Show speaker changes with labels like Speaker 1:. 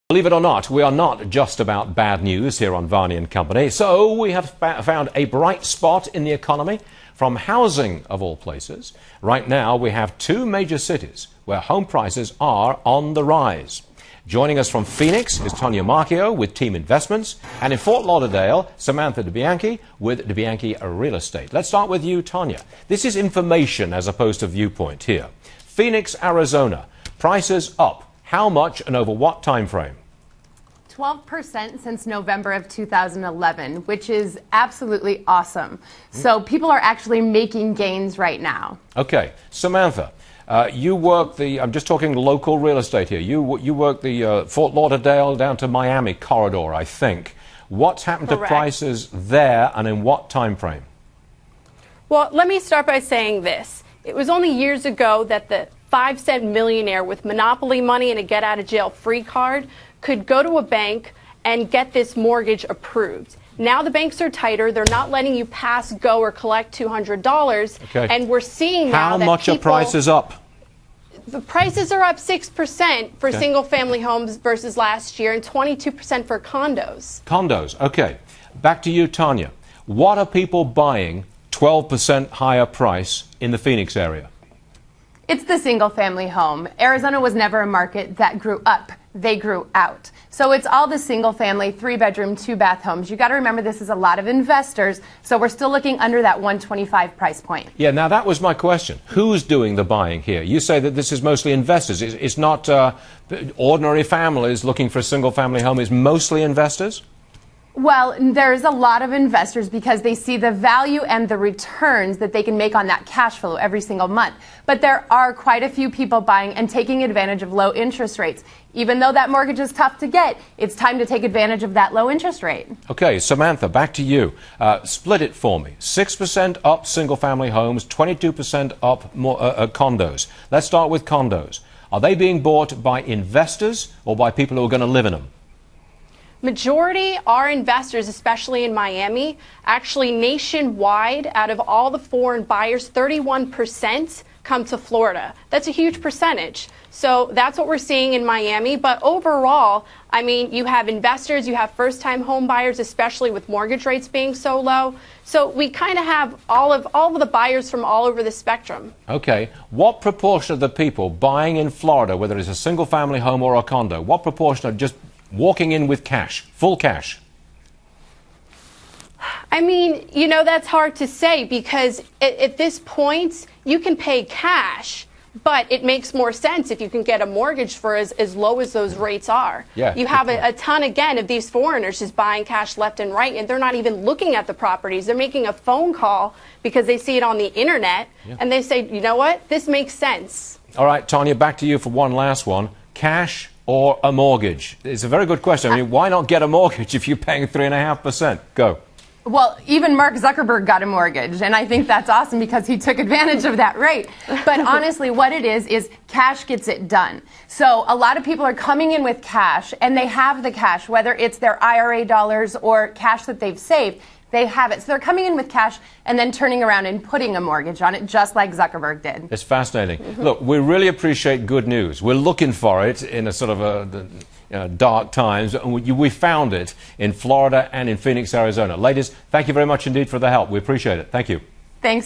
Speaker 1: Believe it or not, we are not just about bad news here on Varney and Company. So we have found a bright spot in the economy from housing, of all places. Right now, we have two major cities where home prices are on the rise. Joining us from Phoenix is Tanya Marchio with Team Investments, and in Fort Lauderdale, Samantha DeBianchi with DeBianchi Real Estate. Let's start with you, Tanya. This is information as opposed to viewpoint here. Phoenix, Arizona, prices up. How much and over what time frame?
Speaker 2: 12% since November of 2011, which is absolutely awesome. So people are actually making gains right now.
Speaker 1: Okay. Samantha, you work I'm just talking local real estate here. You work the Fort Lauderdale down to Miami corridor, I think. What's happened
Speaker 3: Correct.
Speaker 1: to prices there and in what time frame?
Speaker 3: Well, let me start by saying this. It was only years ago that the 5-cent millionaire with monopoly money and a get-out-of-jail-free card could go to a bank and get this mortgage approved. Now the banks are tighter. They're not letting you pass, go, or collect $200.
Speaker 1: Okay.
Speaker 3: And we're seeing now
Speaker 1: How
Speaker 3: that
Speaker 1: much are prices up?
Speaker 3: The prices are up 6% for single-family homes versus last year and 22% for condos.
Speaker 1: Condos. Okay. Back to you, Tanya. What are people buying 12% higher price in the Phoenix area?
Speaker 2: It's the single-family home. Arizona was never a market that grew up. They grew out. So it's all the single-family, 3-bedroom, 2-bath homes. You got to remember this is a lot of investors, so we're still looking under that $125 price point.
Speaker 1: Yeah, now that was my question. Who's doing the buying here? You say that this is mostly investors. It's not ordinary families looking for a single-family home. It's mostly investors?
Speaker 2: Well, there's a lot of investors because they see the value and the returns that they can make on that cash flow every single month. But there are quite a few people buying and taking advantage of low interest rates. Even though that mortgage is tough to get, it's time to take advantage of that low interest rate. Okay,
Speaker 1: Samantha, back to you. Split it for me. 6% up single-family homes, 22% up condos. Let's start with condos. Are they being bought by investors or by people who are going to live in them?
Speaker 3: Majority are investors, especially in Miami. Actually, nationwide, out of all the foreign buyers, 31% come to Florida. That's a huge percentage. So that's what we're seeing in Miami. But overall, I mean, you have investors, you have first-time home buyers, especially with mortgage rates being so low. So we kind of have all of the buyers from all over the spectrum.
Speaker 1: Okay. What proportion of the people buying in Florida, whether it's a single-family home or a condo, what proportion are just walking in with cash, full cash?
Speaker 3: I mean, you know, that's hard to say because at this point, you can pay cash, but it makes more sense if you can get a mortgage for as low as those rates are.
Speaker 1: Yeah,
Speaker 3: you have a ton, again, of these foreigners just buying cash left and right, and they're not even looking at the properties. They're making a phone call because they see it on the internet, and they say, you know what, this makes sense.
Speaker 1: All right, Tanya, back to you for one last one. Cash or a mortgage? It's a very good question. I mean, why not get a mortgage if you're paying 3.5%? Go.
Speaker 2: Well, even Mark Zuckerberg got a mortgage, and I think that's awesome because he took advantage of that rate. But honestly, what it is cash gets it done. So a lot of people are coming in with cash, and they have the cash, whether it's their IRA dollars or cash that they've saved. They have it. So they're coming in with cash and then turning around and putting a mortgage on it, just like Zuckerberg did.
Speaker 1: It's fascinating. Look, we really appreciate good news. We're looking for it in a sort of dark times. We found it in Florida and in Phoenix, Arizona. Ladies, thank you very much indeed for the help. We appreciate it. Thank you.
Speaker 2: Thanks.